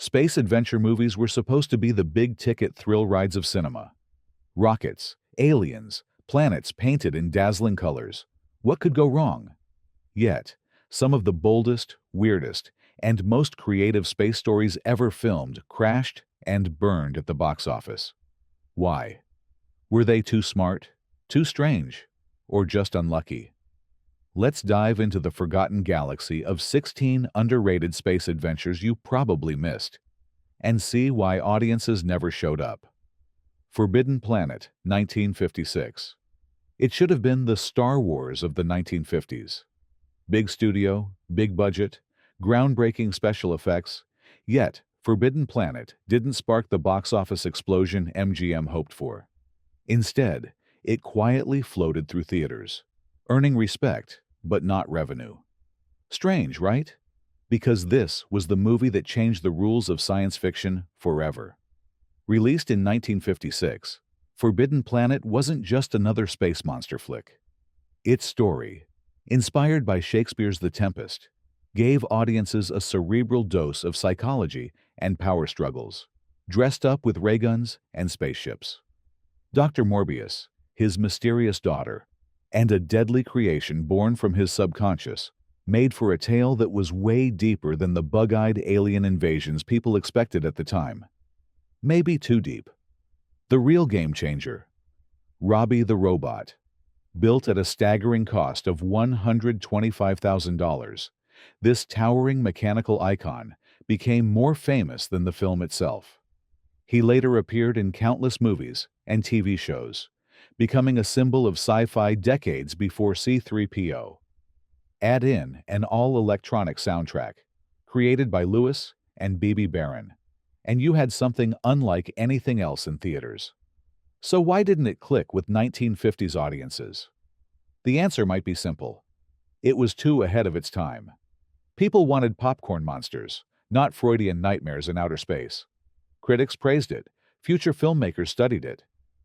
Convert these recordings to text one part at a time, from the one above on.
Space adventure movies were supposed to be the big-ticket thrill rides of cinema. Rockets, aliens, planets painted in dazzling colors. What could go wrong? Yet, some of the boldest, weirdest, and most creative space stories ever filmed crashed and burned at the box office. Why? Were they too smart, too strange, or just unlucky? Let's dive into the forgotten galaxy of 16 underrated space adventures you probably missed, and see why audiences never showed up. Forbidden Planet, 1956. It should have been the Star Wars of the 1950s. Big studio, big budget, groundbreaking special effects, yet Forbidden Planet didn't spark the box office explosion MGM hoped for. Instead, it quietly floated through theaters, earning respect but not revenue. Strange, right? Because this was the movie that changed the rules of science fiction forever. Released in 1956, Forbidden Planet wasn't just another space monster flick. Its story, inspired by Shakespeare's The Tempest, gave audiences a cerebral dose of psychology and power struggles, dressed up with ray guns and spaceships. Dr. Morbius, his mysterious daughter, and a deadly creation born from his subconscious, made for a tale that was way deeper than the bug-eyed alien invasions people expected at the time. Maybe too deep. The real game changer, Robbie the Robot. Built at a staggering cost of $125,000, this towering mechanical icon became more famous than the film itself. He later appeared in countless movies and TV shows, becoming a symbol of sci-fi decades before C-3PO. Add in an all-electronic soundtrack, created by Lewis and B.B. Barron, and you had something unlike anything else in theaters. So why didn't it click with 1950s audiences? The answer might be simple. It was too ahead of its time. People wanted popcorn monsters, not Freudian nightmares in outer space. Critics praised it, future filmmakers studied it,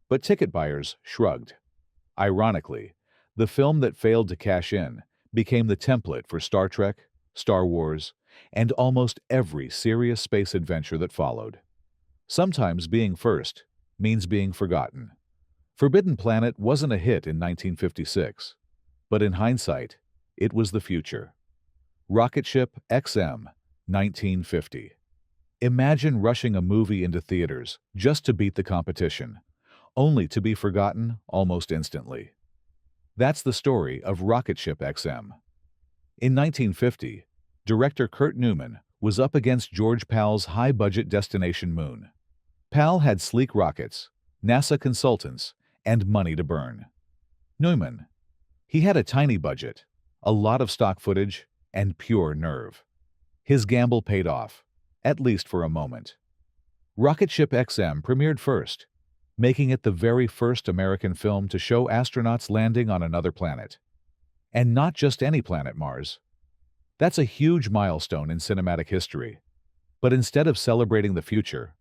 but ticket buyers shrugged. Ironically, the film that failed to cash in became the template for Star Trek, Star Wars, and almost every serious space adventure that followed. Sometimes being first means being forgotten. Forbidden Planet wasn't a hit in 1956, but in hindsight, it was the future. Rocketship X-M, 1950. Imagine rushing a movie into theaters just to beat the competition, only to be forgotten almost instantly. That's the story of Rocketship X-M. In 1950, director Kurt Newman was up against George Pal's high-budget Destination Moon. Pal had sleek rockets, NASA consultants, and money to burn. Newman, he had a tiny budget, a lot of stock footage, and pure nerve. His gamble paid off, at least for a moment. Rocketship X-M premiered first, making it the very first American film to show astronauts landing on another planet. And not just any planet, Mars. That's a huge milestone in cinematic history. But instead of celebrating the future,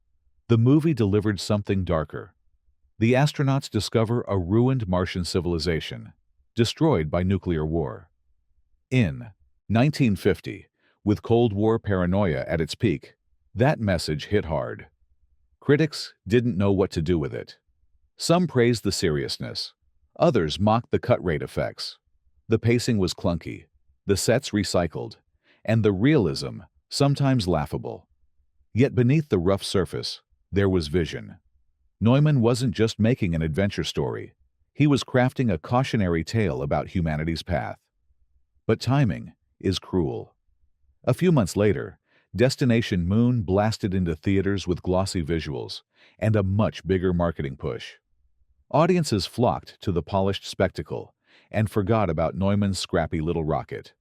the movie delivered something darker. The astronauts discover a ruined Martian civilization, destroyed by nuclear war. In 1950, with Cold War paranoia at its peak, that message hit hard. Critics didn't know what to do with it. Some praised the seriousness. Others mocked the cut rate effects. The pacing was clunky, the sets recycled, and the realism sometimes laughable. Yet beneath the rough surface, there was vision. Neumann wasn't just making an adventure story. He was crafting a cautionary tale about humanity's path. But timing is cruel. A few months later, Destination Moon blasted into theaters with glossy visuals and a much bigger marketing push. Audiences flocked to the polished spectacle and forgot about Neumann's scrappy little rocket.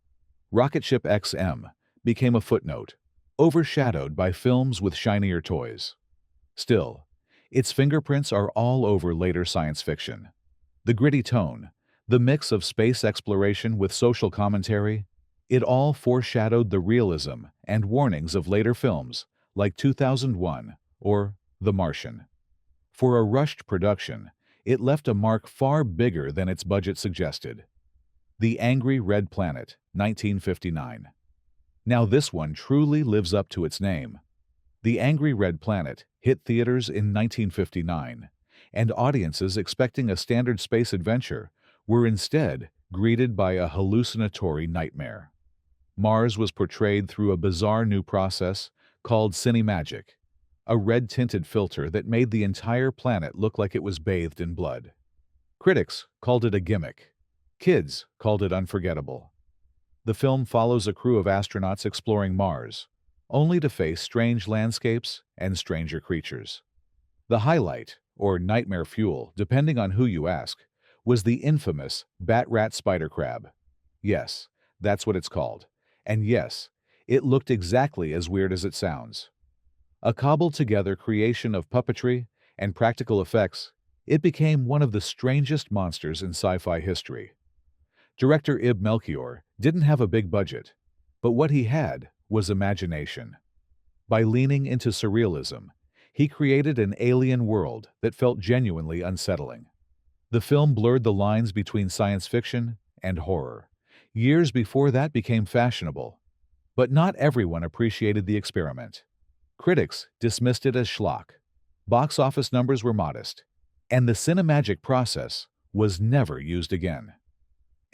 Rocketship X-M became a footnote, overshadowed by films with shinier toys. Still, its fingerprints are all over later science fiction. The gritty tone, the mix of space exploration with social commentary, it all foreshadowed the realism and warnings of later films like 2001 or The Martian. For a rushed production, it left a mark far bigger than its budget suggested. The Angry Red Planet, 1959. Now this one truly lives up to its name. The Angry Red Planet hit theaters in 1959, and audiences expecting a standard space adventure were instead greeted by a hallucinatory nightmare. Mars was portrayed through a bizarre new process called cinemagic, a red-tinted filter that made the entire planet look like it was bathed in blood. Critics called it a gimmick. Kids called it unforgettable. The film follows a crew of astronauts exploring Mars, only to face strange landscapes and stranger creatures. The highlight, or nightmare fuel, depending on who you ask, was the infamous bat-rat spider crab. Yes, that's what it's called. And yes, it looked exactly as weird as it sounds. A cobbled-together creation of puppetry and practical effects, it became one of the strangest monsters in sci-fi history. Director Ib Melchior didn't have a big budget, but what he had was imagination. By leaning into surrealism, he created an alien world that felt genuinely unsettling. The film blurred the lines between science fiction and horror, years before that became fashionable. But not everyone appreciated the experiment. Critics dismissed it as schlock. Box office numbers were modest, and the cinemagic process was never used again.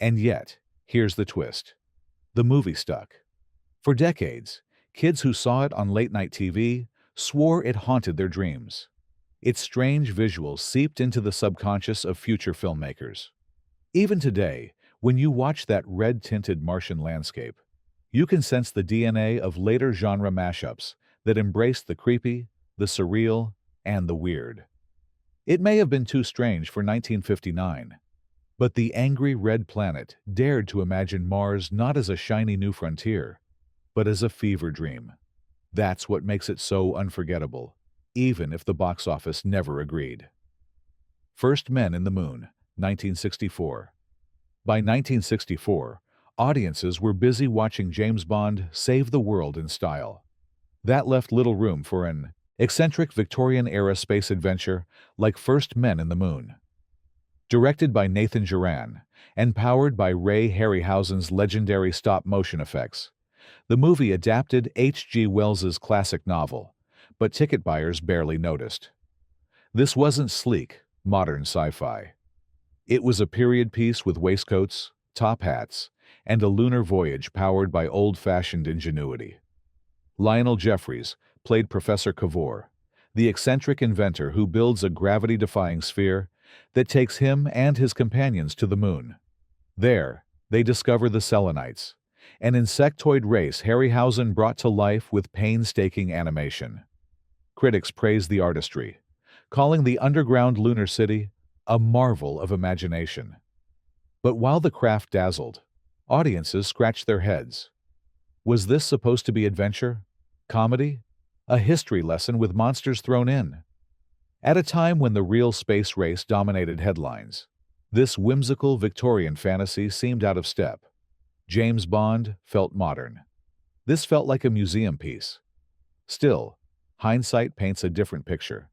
And yet, here's the twist. The movie stuck. For decades, kids who saw it on late-night TV swore it haunted their dreams. Its strange visuals seeped into the subconscious of future filmmakers. Even today, when you watch that red-tinted Martian landscape, you can sense the DNA of later genre mashups that embraced the creepy, the surreal, and the weird. It may have been too strange for 1959, but the Angry Red Planet dared to imagine Mars not as a shiny new frontier, but as a fever dream. That's what makes it so unforgettable, even if the box office never agreed. First Men in the Moon, 1964. By 1964, audiences were busy watching James Bond save the world in style. That left little room for an eccentric Victorian-era space adventure like First Men in the Moon. Directed by Nathan Joran and powered by Ray Harryhausen's legendary stop-motion effects, the movie adapted H.G. Wells's classic novel, but ticket buyers barely noticed. This wasn't sleek, modern sci-fi. It was a period piece with waistcoats, top hats, and a lunar voyage powered by old-fashioned ingenuity. Lionel Jeffries played Professor Cavor, the eccentric inventor who builds a gravity-defying sphere that takes him and his companions to the moon. There, they discover the Selenites, an insectoid race Harryhausen brought to life with painstaking animation. Critics praised the artistry, calling the underground lunar city a marvel of imagination. But while the craft dazzled, audiences scratched their heads. Was this supposed to be adventure? Comedy? A history lesson with monsters thrown in? At a time when the real space race dominated headlines, this whimsical Victorian fantasy seemed out of step. James Bond felt modern. This felt like a museum piece. Still, hindsight paints a different picture.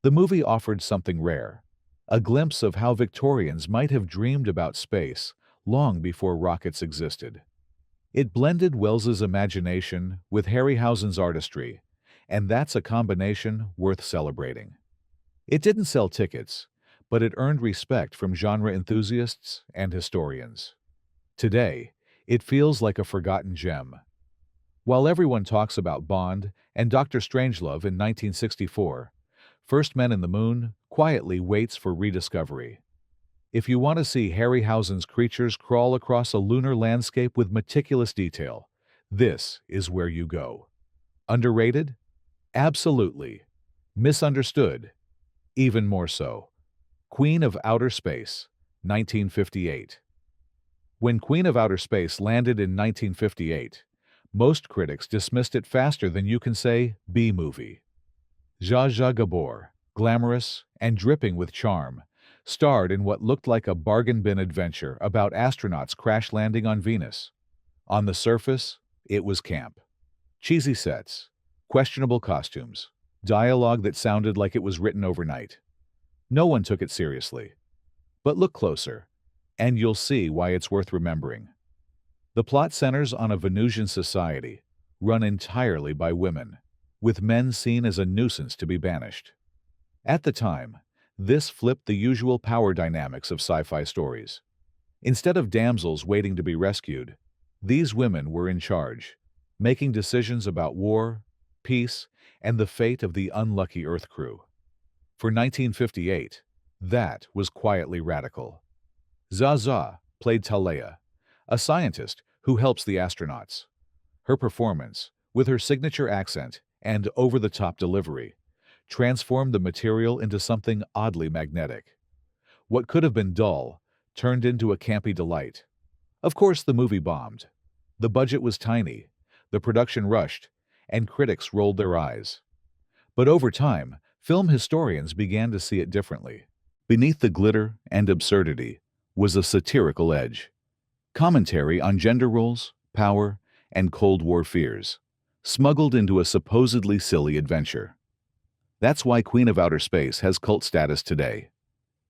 The movie offered something rare, a glimpse of how Victorians might have dreamed about space long before rockets existed. It blended Wells's imagination with Harryhausen's artistry, and that's a combination worth celebrating. It didn't sell tickets, but it earned respect from genre enthusiasts and historians. Today, it feels like a forgotten gem. While everyone talks about Bond and Dr. Strangelove in 1964, First Men in the Moon quietly waits for rediscovery. If you want to see Harryhausen's creatures crawl across a lunar landscape with meticulous detail, this is where you go. Underrated? Absolutely. Misunderstood? Even more so. Queen of Outer Space, 1958. When Queen of Outer Space landed in 1958, most critics dismissed it faster than you can say B-movie. Zsa Zsa Gabor, glamorous and dripping with charm, starred in what looked like a bargain bin adventure about astronauts crash landing on Venus. On the surface, it was camp. Cheesy sets, questionable costumes, dialogue that sounded like it was written overnight. No one took it seriously. But look closer, and you'll see why it's worth remembering. The plot centers on a Venusian society, run entirely by women, with men seen as a nuisance to be banished. At the time, this flipped the usual power dynamics of sci-fi stories. Instead of damsels waiting to be rescued, these women were in charge, making decisions about war, peace, and the fate of the unlucky Earth crew. For 1958, that was quietly radical. Zaza played Talea, a scientist who helps the astronauts. Her performance, with her signature accent and over-the-top delivery, transformed the material into something oddly magnetic. What could have been dull turned into a campy delight. Of course, the movie bombed. The budget was tiny, the production rushed, and critics rolled their eyes. But over time, film historians began to see it differently. Beneath the glitter and absurdity was a satirical edge. Commentary on gender roles, power, and Cold War fears, smuggled into a supposedly silly adventure. That's why Queen of Outer Space has cult status today.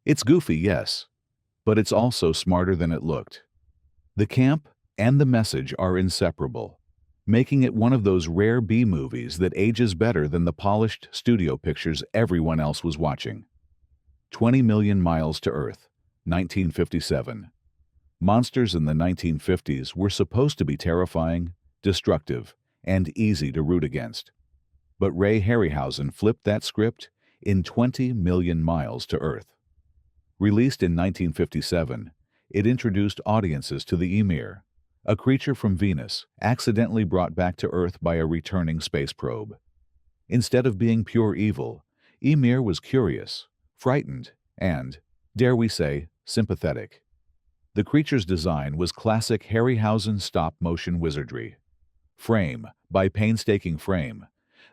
It's goofy, yes, but it's also smarter than it looked. The camp and the message are inseparable, making it one of those rare B-movies that ages better than the polished studio pictures everyone else was watching. 20 Million Miles to Earth, 1957. Monsters in the 1950s were supposed to be terrifying, destructive, and easy to root against. But Ray Harryhausen flipped that script in 20 Million Miles to Earth. Released in 1957, it introduced audiences to the Ymir, a creature from Venus accidentally brought back to Earth by a returning space probe. Instead of being pure evil, Ymir was curious, frightened, and, dare we say, sympathetic. The creature's design was classic Harryhausen stop-motion wizardry. Frame by painstaking frame,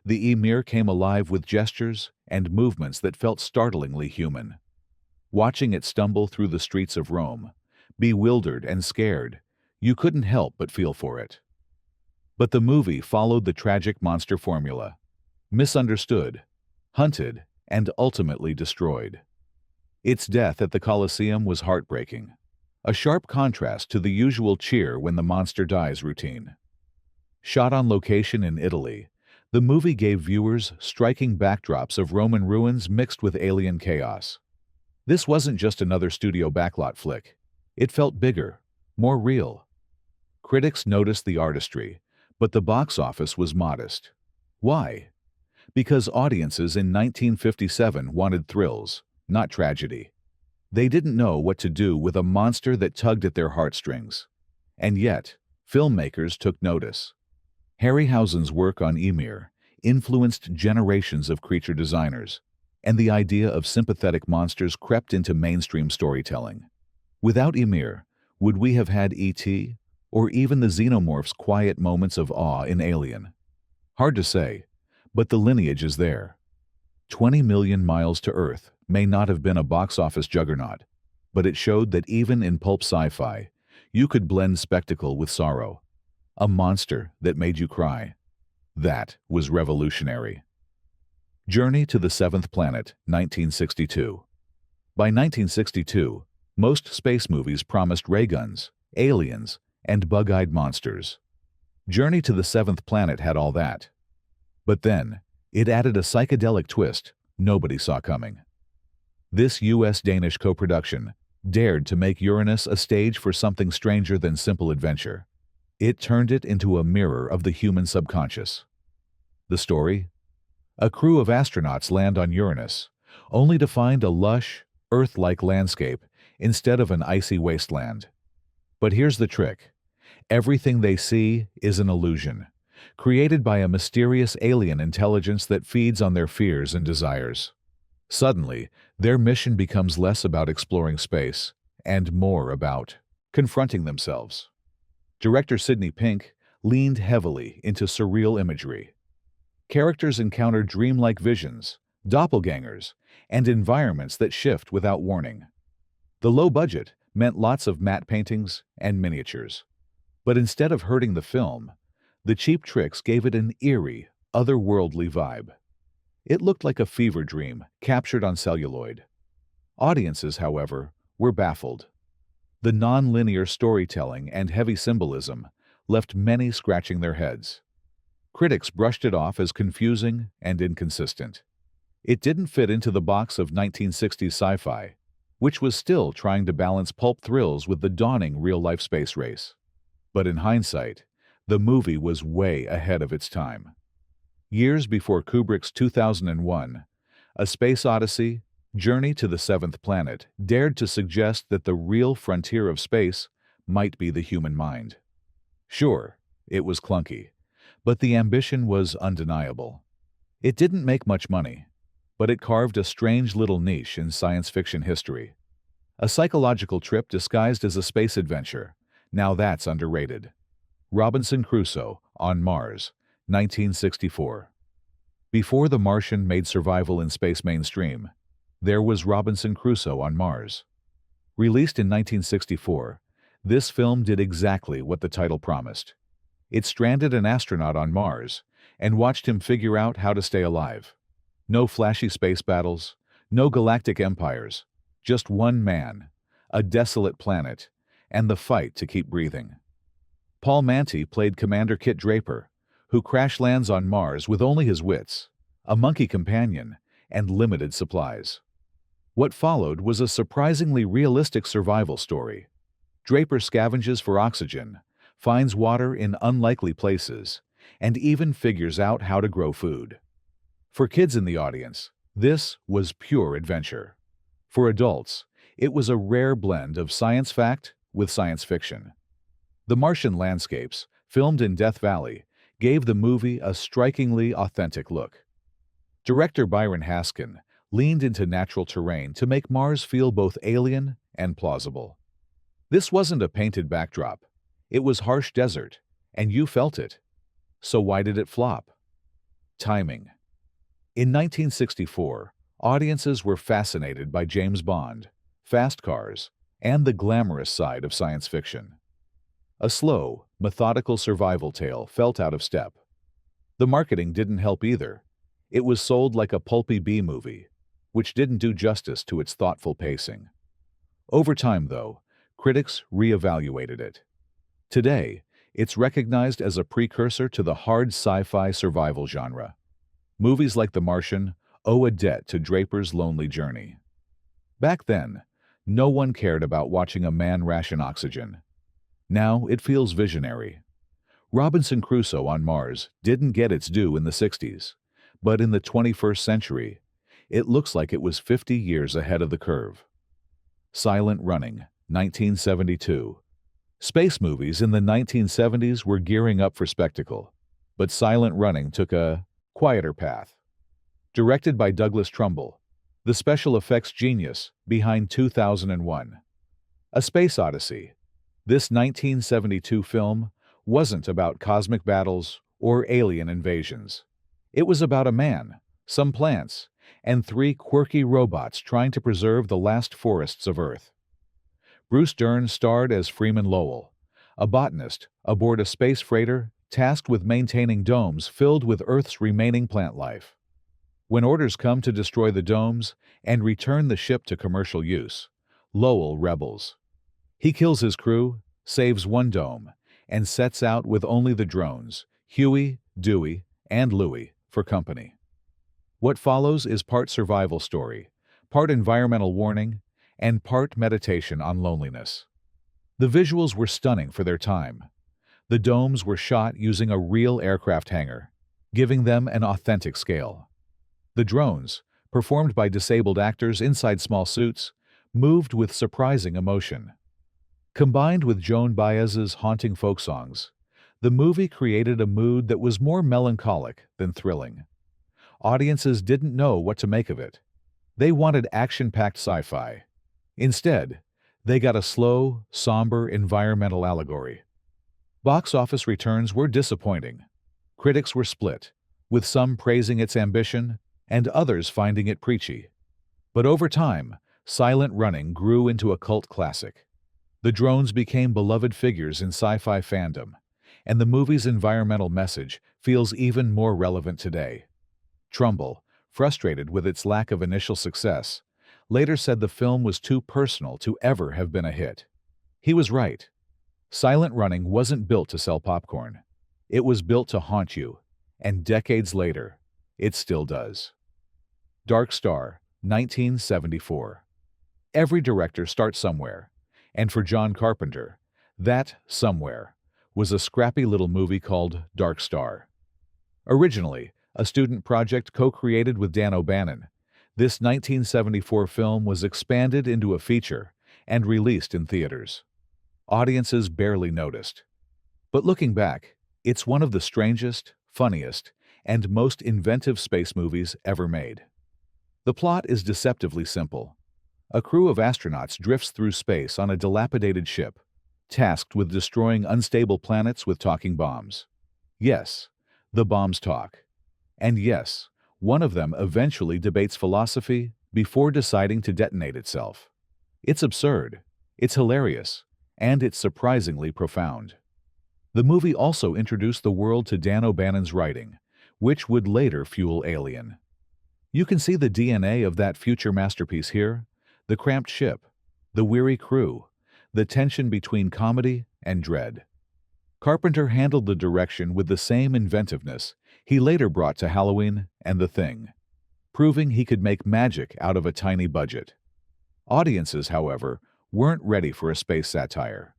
the Ymir came alive with gestures and movements that felt startlingly human. Watching it stumble through the streets of Rome, bewildered and scared, you couldn't help but feel for it. But the movie followed the tragic monster formula: misunderstood, hunted, and ultimately destroyed. Its death at the Colosseum was heartbreaking, a sharp contrast to the usual cheer when the monster dies routine. Shot on location in Italy, the movie gave viewers striking backdrops of Roman ruins mixed with alien chaos. This wasn't just another studio backlot flick. It felt bigger, more real. Critics noticed the artistry, but the box office was modest. Why? Because audiences in 1957 wanted thrills, not tragedy. They didn't know what to do with a monster that tugged at their heartstrings. And yet, filmmakers took notice. Harryhausen's work on Ymir influenced generations of creature designers, and the idea of sympathetic monsters crept into mainstream storytelling. Without Ymir, would we have had E.T., or even the xenomorph's quiet moments of awe in Alien? Hard to say, but the lineage is there. 20 Million Miles to Earth may not have been a box office juggernaut, but it showed that even in pulp sci-fi, you could blend spectacle with sorrow. A monster that made you cry. That was revolutionary. Journey to the Seventh Planet, 1962. By 1962, most space movies promised ray guns, aliens, and bug-eyed monsters. Journey to the Seventh Planet had all that. But then, it added a psychedelic twist nobody saw coming. This US-Danish co-production dared to make Uranus a stage for something stranger than simple adventure. It turned it into a mirror of the human subconscious. The story? A crew of astronauts land on Uranus, only to find a lush, Earth-like landscape instead of an icy wasteland. But here's the trick. Everything they see is an illusion, created by a mysterious alien intelligence that feeds on their fears and desires. Suddenly, their mission becomes less about exploring space and more about confronting themselves. Director Sidney Pink leaned heavily into surreal imagery. Characters encounter dreamlike visions, doppelgangers, and environments that shift without warning. The low budget meant lots of matte paintings and miniatures. But instead of hurting the film, the cheap tricks gave it an eerie, otherworldly vibe. It looked like a fever dream captured on celluloid. Audiences, however, were baffled. The non-linear storytelling and heavy symbolism left many scratching their heads. Critics brushed it off as confusing and inconsistent. It didn't fit into the box of 1960s sci-fi, which was still trying to balance pulp thrills with the dawning real-life space race. But in hindsight, the movie was way ahead of its time. Years before Kubrick's 2001, A Space Odyssey, Journey to the Seventh Planet dared to suggest that the real frontier of space might be the human mind. Sure, it was clunky, but the ambition was undeniable. It didn't make much money, but it carved a strange little niche in science fiction history. A psychological trip disguised as a space adventure. Now that's underrated. Robinson Crusoe on Mars, 1964. Before The Martian made survival in space mainstream, there was Robinson Crusoe on Mars. Released in 1964, this film did exactly what the title promised. It stranded an astronaut on Mars and watched him figure out how to stay alive. No flashy space battles, no galactic empires, just one man, a desolate planet, and the fight to keep breathing. Paul Manty played Commander Kit Draper, who crash lands on Mars with only his wits, a monkey companion, and limited supplies. What followed was a surprisingly realistic survival story. Draper scavenges for oxygen, finds water in unlikely places, and even figures out how to grow food. For kids in the audience, this was pure adventure. For adults, it was a rare blend of science fact with science fiction. The Martian landscapes, filmed in Death Valley, gave the movie a strikingly authentic look. Director Byron Haskin leaned into natural terrain to make Mars feel both alien and plausible. This wasn't a painted backdrop. It was harsh desert, and you felt it. So why did it flop? Timing. In 1964, audiences were fascinated by James Bond, fast cars, and the glamorous side of science fiction. A slow, methodical survival tale felt out of step. The marketing didn't help either. It was sold like a pulpy B-movie, which didn't do justice to its thoughtful pacing. Over time, though, critics reevaluated it. Today, it's recognized as a precursor to the hard sci-fi survival genre. Movies like The Martian owe a debt to Draper's lonely journey. Back then, no one cared about watching a man ration oxygen. Now it feels visionary. Robinson Crusoe on Mars didn't get its due in the 60s, but in the 21st century, it looks like it was 50 years ahead of the curve. Silent Running, 1972. Space movies in the 1970s were gearing up for spectacle, but Silent Running took a quieter path. Directed by Douglas Trumbull, the special effects genius behind 2001. A Space Odyssey. This 1972 film wasn't about cosmic battles or alien invasions. It was about a man, some plants, and 3 quirky robots trying to preserve the last forests of Earth. Bruce Dern starred as Freeman Lowell, a botanist aboard a space freighter tasked with maintaining domes filled with Earth's remaining plant life. When orders come to destroy the domes and return the ship to commercial use, Lowell rebels. He kills his crew, saves one dome, and sets out with only the drones, Huey, Dewey, and Louie, for company. What follows is part survival story, part environmental warning, and part meditation on loneliness. The visuals were stunning for their time. The domes were shot using a real aircraft hangar, giving them an authentic scale. The drones, performed by disabled actors inside small suits, moved with surprising emotion. Combined with Joan Baez's haunting folk songs, the movie created a mood that was more melancholic than thrilling. Audiences didn't know what to make of it. They wanted action-packed sci-fi. Instead, they got a slow, somber environmental allegory. Box office returns were disappointing. Critics were split, with some praising its ambition and others finding it preachy. But over time, Silent Running grew into a cult classic. The drones became beloved figures in sci-fi fandom, and the movie's environmental message feels even more relevant today. Trumbull, frustrated with its lack of initial success, later said the film was too personal to ever have been a hit. He was right. Silent Running wasn't built to sell popcorn. It was built to haunt you, and decades later, it still does. Dark Star, 1974. Every director starts somewhere, and for John Carpenter, that somewhere was a scrappy little movie called Dark Star. Originally, a student project co-created with Dan O'Bannon, this 1974 film was expanded into a feature and released in theaters. Audiences barely noticed. But looking back, it's one of the strangest, funniest, and most inventive space movies ever made. The plot is deceptively simple. A crew of astronauts drifts through space on a dilapidated ship, tasked with destroying unstable planets with talking bombs. Yes, the bombs talk. And yes, one of them eventually debates philosophy before deciding to detonate itself. It's absurd, it's hilarious, and it's surprisingly profound. The movie also introduced the world to Dan O'Bannon's writing, which would later fuel Alien. You can see the DNA of that future masterpiece here: the cramped ship, the weary crew, the tension between comedy and dread. Carpenter handled the direction with the same inventiveness he later brought to Halloween and The Thing, proving he could make magic out of a tiny budget. Audiences, however, weren't ready for a space satire.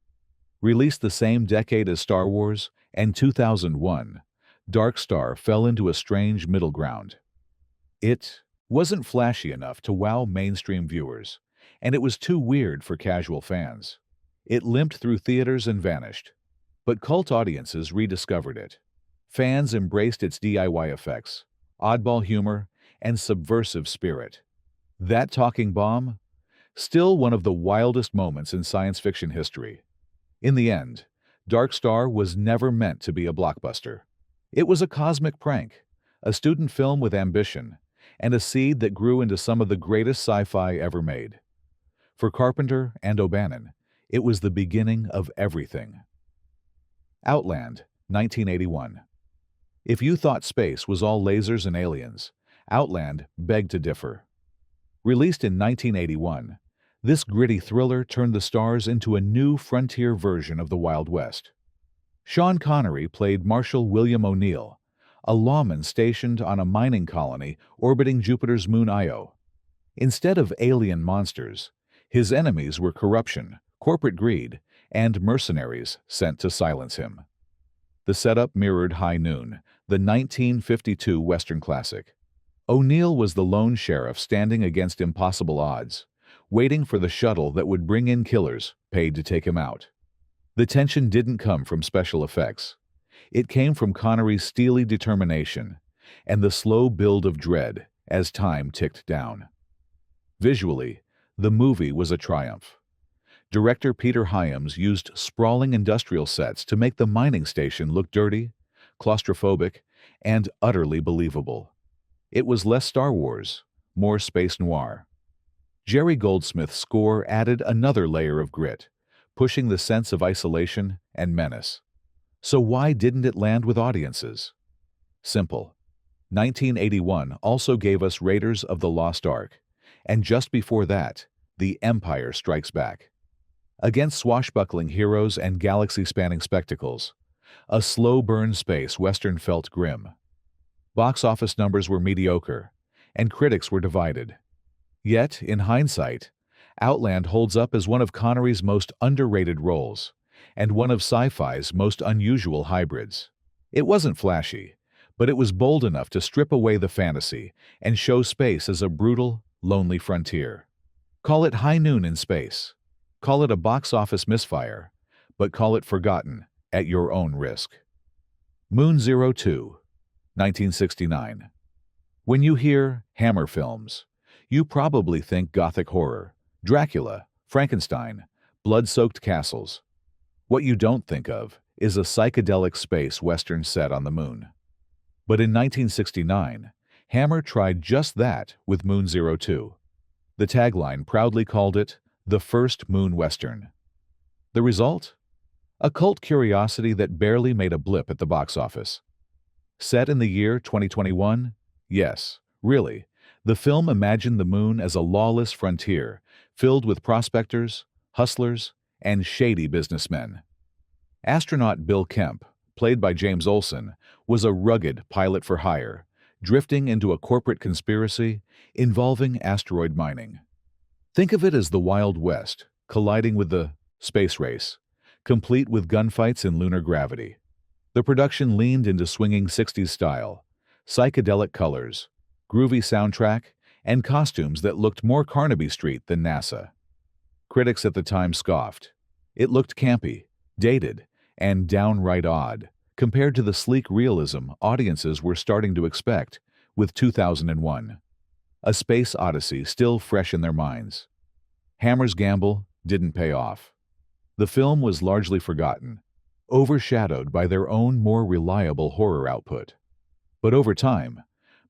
Released the same decade as Star Wars and 2001, Dark Star fell into a strange middle ground. It wasn't flashy enough to wow mainstream viewers, and it was too weird for casual fans. It limped through theaters and vanished. But cult audiences rediscovered it. Fans embraced its DIY effects, oddball humor, and subversive spirit. That talking bomb? Still one of the wildest moments in science fiction history. In the end, Dark Star was never meant to be a blockbuster. It was a cosmic prank, a student film with ambition, and a seed that grew into some of the greatest sci-fi ever made. For Carpenter and O'Bannon, it was the beginning of everything. Outland, 1981. If you thought space was all lasers and aliens, Outland begged to differ. Released in 1981, this gritty thriller turned the stars into a new frontier version of the Wild West. Sean Connery played Marshal William O'Neill, a lawman stationed on a mining colony orbiting Jupiter's moon Io. Instead of alien monsters, his enemies were corruption, corporate greed, and mercenaries sent to silence him. The setup mirrored High Noon, the 1952 Western classic. O'Neill was the lone sheriff standing against impossible odds, waiting for the shuttle that would bring in killers paid to take him out. The tension didn't come from special effects. It came from Connery's steely determination and the slow build of dread as time ticked down. Visually, the movie was a triumph. Director Peter Hyams used sprawling industrial sets to make the mining station look dirty, claustrophobic, and utterly believable. It was less Star Wars, more space noir. Jerry Goldsmith's score added another layer of grit, pushing the sense of isolation and menace. So why didn't it land with audiences? Simple. 1981 also gave us Raiders of the Lost Ark, and just before that, The Empire Strikes Back. Against swashbuckling heroes and galaxy-spanning spectacles, a slow-burn space western felt grim. Box office numbers were mediocre, and critics were divided. Yet, in hindsight, Outland holds up as one of Connery's most underrated roles, and one of sci-fi's most unusual hybrids. It wasn't flashy, but it was bold enough to strip away the fantasy and show space as a brutal, lonely frontier. Call it High Noon in space. Call it a box office misfire, but call it forgotten at your own risk. Moon 02, 1969. When you hear Hammer films, you probably think gothic horror, Dracula, Frankenstein, blood-soaked castles. What you don't think of is a psychedelic space western set on the moon. But in 1969, Hammer tried just that with Moon 02. The tagline proudly called it the first moon western. The result? A cult curiosity that barely made a blip at the box office. Set in the year 2021? Yes, really. The film imagined the moon as a lawless frontier filled with prospectors, hustlers, and shady businessmen. Astronaut Bill Kemp, played by James Olsen, was a rugged pilot for hire, drifting into a corporate conspiracy involving asteroid mining. Think of it as the Wild West, colliding with the space race, complete with gunfights in lunar gravity. The production leaned into swinging 60s style, psychedelic colors, groovy soundtrack, and costumes that looked more Carnaby Street than NASA. Critics at the time scoffed. It looked campy, dated, and downright odd, compared to the sleek realism audiences were starting to expect with 2001, A Space Odyssey still fresh in their minds. Hammer's gamble didn't pay off. The film was largely forgotten, overshadowed by their own more reliable horror output. But over time,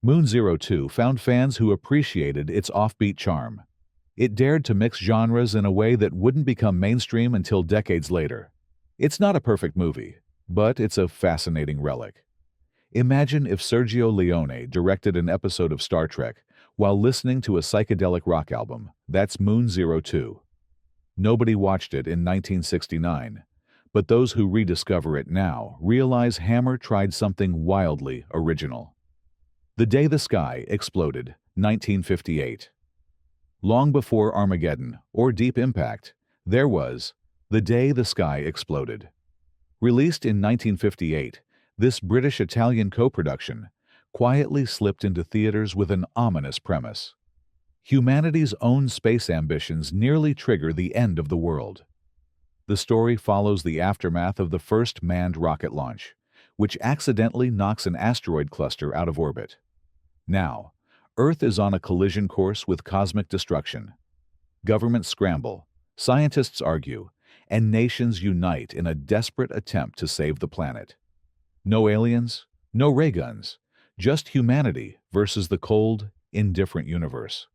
Moon 02 found fans who appreciated its offbeat charm. It dared to mix genres in a way that wouldn't become mainstream until decades later. It's not a perfect movie, but it's a fascinating relic. Imagine if Sergio Leone directed an episode of Star Trek while listening to a psychedelic rock album. That's Moon 02. Nobody watched it in 1969, but those who rediscover it now realize Hammer tried something wildly original. The Day the Sky Exploded, 1958. Long before Armageddon or Deep Impact, there was The Day the Sky Exploded. Released in 1958, this British-Italian co-production quietly slipped into theaters with an ominous premise. Humanity's own space ambitions nearly trigger the end of the world. The story follows the aftermath of the first manned rocket launch, which accidentally knocks an asteroid cluster out of orbit. Now, Earth is on a collision course with cosmic destruction. Governments scramble, scientists argue, and nations unite in a desperate attempt to save the planet. No aliens, no ray guns, just humanity versus the cold, indifferent universe.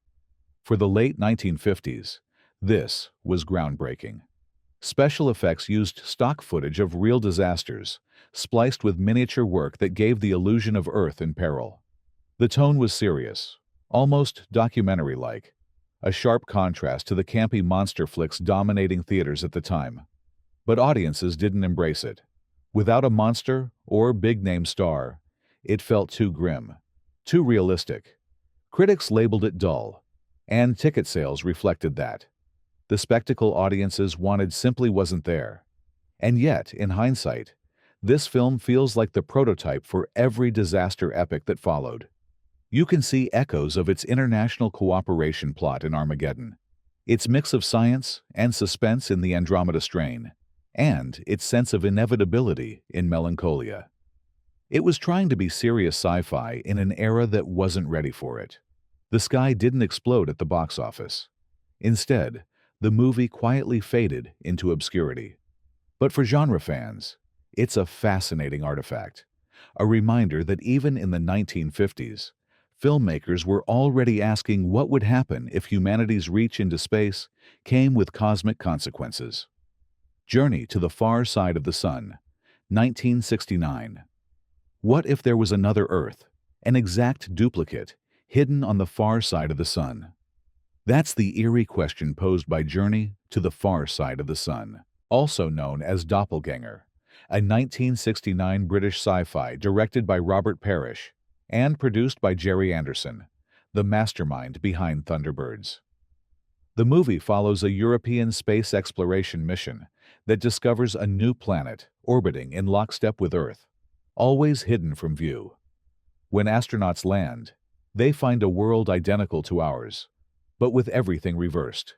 For the late 1950s, this was groundbreaking. Special effects used stock footage of real disasters, spliced with miniature work that gave the illusion of Earth in peril. The tone was serious, almost documentary-like, a sharp contrast to the campy monster flicks dominating theaters at the time. But audiences didn't embrace it. Without a monster or big-name star, it felt too grim, too realistic. Critics labeled it dull, and ticket sales reflected that. The spectacle audiences wanted simply wasn't there. And yet, in hindsight, this film feels like the prototype for every disaster epic that followed. You can see echoes of its international cooperation plot in Armageddon, its mix of science and suspense in the Andromeda Strain, and its sense of inevitability in Melancholia. It was trying to be serious sci-fi in an era that wasn't ready for it. The sky didn't explode at the box office. Instead, the movie quietly faded into obscurity. But for genre fans, it's a fascinating artifact, a reminder that even in the 1950s, filmmakers were already asking what would happen if humanity's reach into space came with cosmic consequences. Journey to the Far Side of the Sun, 1969. What if there was another Earth, an exact duplicate, hidden on the far side of the sun? That's the eerie question posed by Journey to the Far Side of the Sun, also known as Doppelganger, a 1969 British sci-fi directed by Robert Parrish and produced by Jerry Anderson, the mastermind behind Thunderbirds. The movie follows a European space exploration mission that discovers a new planet orbiting in lockstep with Earth, always hidden from view. When astronauts land, they find a world identical to ours, but with everything reversed.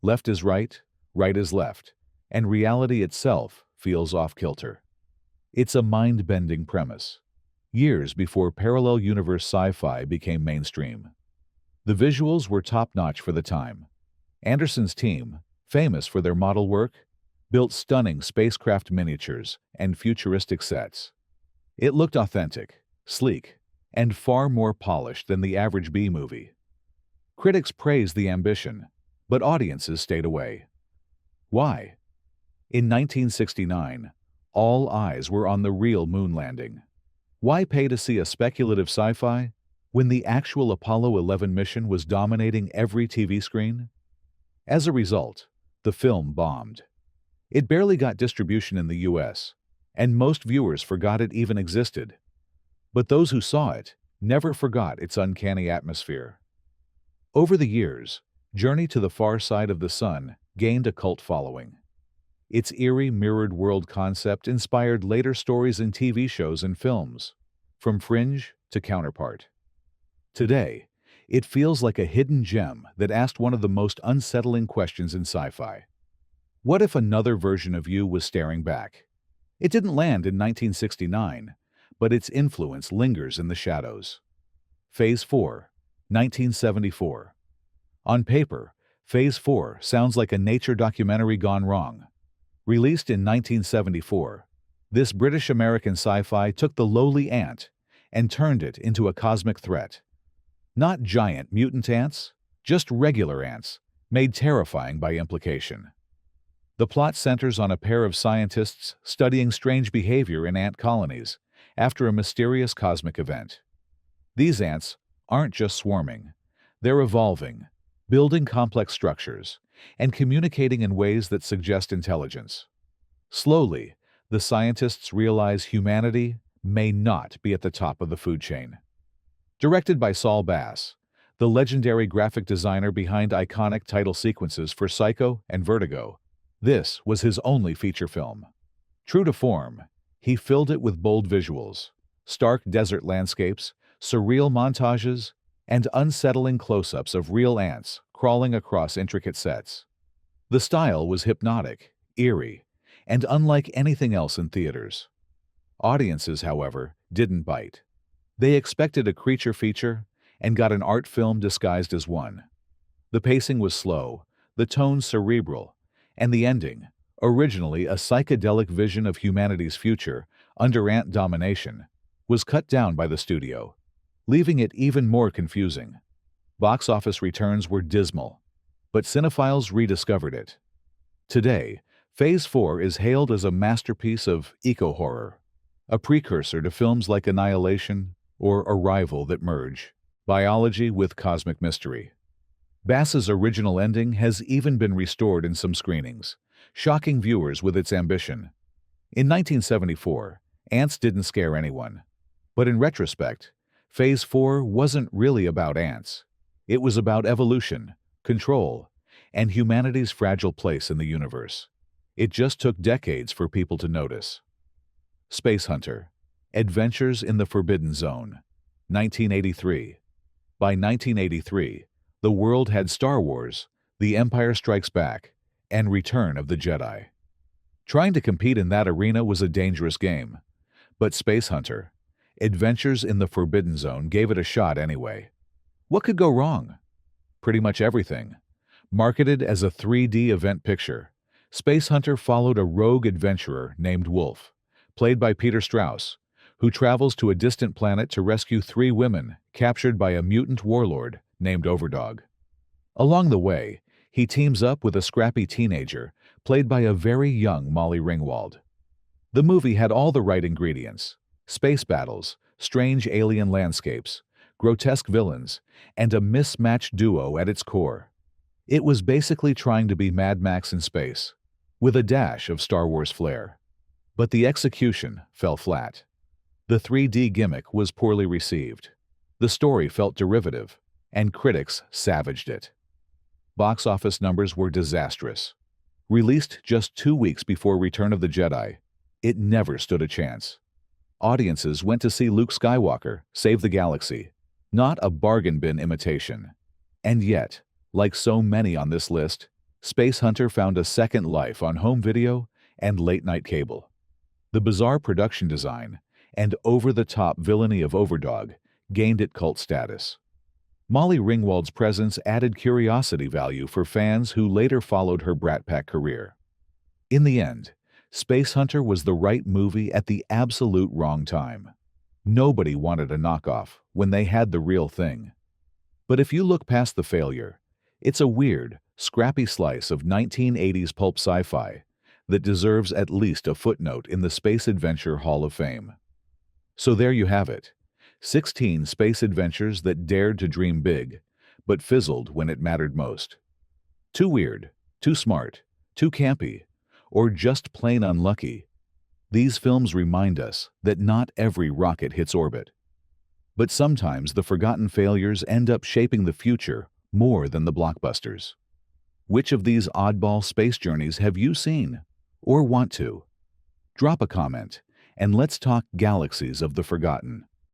Left is right, right is left, and reality itself feels off-kilter. It's a mind-bending premise, years before parallel universe sci-fi became mainstream. The visuals were top-notch for the time. Anderson's team, famous for their model work, built stunning spacecraft miniatures and futuristic sets. It looked authentic, sleek, and far more polished than the average B-movie. Critics praised the ambition, but audiences stayed away. Why? In 1969, all eyes were on the real moon landing. Why pay to see a speculative sci-fi when the actual Apollo 11 mission was dominating every TV screen? As a result, the film bombed. It barely got distribution in the US, and most viewers forgot it even existed. But those who saw it never forgot its uncanny atmosphere. Over the years, Journey to the Far Side of the Sun gained a cult following. Its eerie mirrored world concept inspired later stories in TV shows and films, from Fringe to Counterpart. Today, it feels like a hidden gem that asked one of the most unsettling questions in sci-fi. What if another version of you was staring back? It didn't land in 1969, but its influence lingers in the shadows. Phase 4, 1974. On paper, Phase 4 sounds like a nature documentary gone wrong. Released in 1974, this British-American sci-fi took the lowly ant and turned it into a cosmic threat. Not giant mutant ants, just regular ants, made terrifying by implication. The plot centers on a pair of scientists studying strange behavior in ant colonies after a mysterious cosmic event. These ants aren't just swarming, they're evolving, building complex structures, and communicating in ways that suggest intelligence. Slowly, the scientists realize humanity may not be at the top of the food chain. Directed by Saul Bass, the legendary graphic designer behind iconic title sequences for Psycho and Vertigo, this was his only feature film. True to form, he filled it with bold visuals, stark desert landscapes, surreal montages, and unsettling close-ups of real ants crawling across intricate sets. The style was hypnotic, eerie, and unlike anything else in theaters. Audiences, however, didn't bite. They expected a creature feature and got an art film disguised as one. The pacing was slow, the tone cerebral, and the ending, originally a psychedelic vision of humanity's future under ant domination, was cut down by the studio, leaving it even more confusing. Box office returns were dismal, but cinephiles rediscovered it. Today, Phase 4 is hailed as a masterpiece of eco-horror, a precursor to films like Annihilation or Arrival that merge biology with cosmic mystery. Bass's original ending has even been restored in some screenings, shocking viewers with its ambition. In 1974, ants didn't scare anyone. But in retrospect, Phase 4 wasn't really about ants. It was about evolution, control, and humanity's fragile place in the universe. It just took decades for people to notice. Space Hunter: Adventures in the Forbidden Zone, 1983. By 1983, the world had Star Wars, The Empire Strikes Back, and Return of the Jedi. Trying to compete in that arena was a dangerous game, but Space Hunter: Adventures in the Forbidden Zone gave it a shot anyway. What could go wrong? Pretty much everything. Marketed as a 3D event picture, Space Hunter followed a rogue adventurer named Wolf, played by Peter Strauss, who travels to a distant planet to rescue 3 women captured by a mutant warlord named Overdog. Along the way, he teams up with a scrappy teenager played by a very young Molly Ringwald. The movie had all the right ingredients: space battles, strange alien landscapes, grotesque villains, and a mismatched duo at its core. It was basically trying to be Mad Max in space, with a dash of Star Wars flair. But the execution fell flat. The 3D gimmick was poorly received. The story felt derivative, and critics savaged it. Box office numbers were disastrous. Released just 2 weeks before Return of the Jedi, it never stood a chance. Audiences went to see Luke Skywalker save the galaxy, not a bargain bin imitation. And yet, like so many on this list, Space Hunter found a second life on home video and late-night cable. The bizarre production design and over-the-top villainy of Overdog gained it cult status. Molly Ringwald's presence added curiosity value for fans who later followed her Brat Pack career. In the end, Space Hunter was the right movie at the absolute wrong time. Nobody wanted a knockoff when they had the real thing. But if you look past the failure, it's a weird, scrappy slice of 1980s pulp sci-fi that deserves at least a footnote in the Space Adventure Hall of Fame. So there you have it, 16 space adventures that dared to dream big, but fizzled when it mattered most. Too weird, too smart, too campy, or just plain unlucky. These films remind us that not every rocket hits orbit. But sometimes the forgotten failures end up shaping the future more than the blockbusters. Which of these oddball space journeys have you seen or want to? Drop a comment and let's talk galaxies of the forgotten.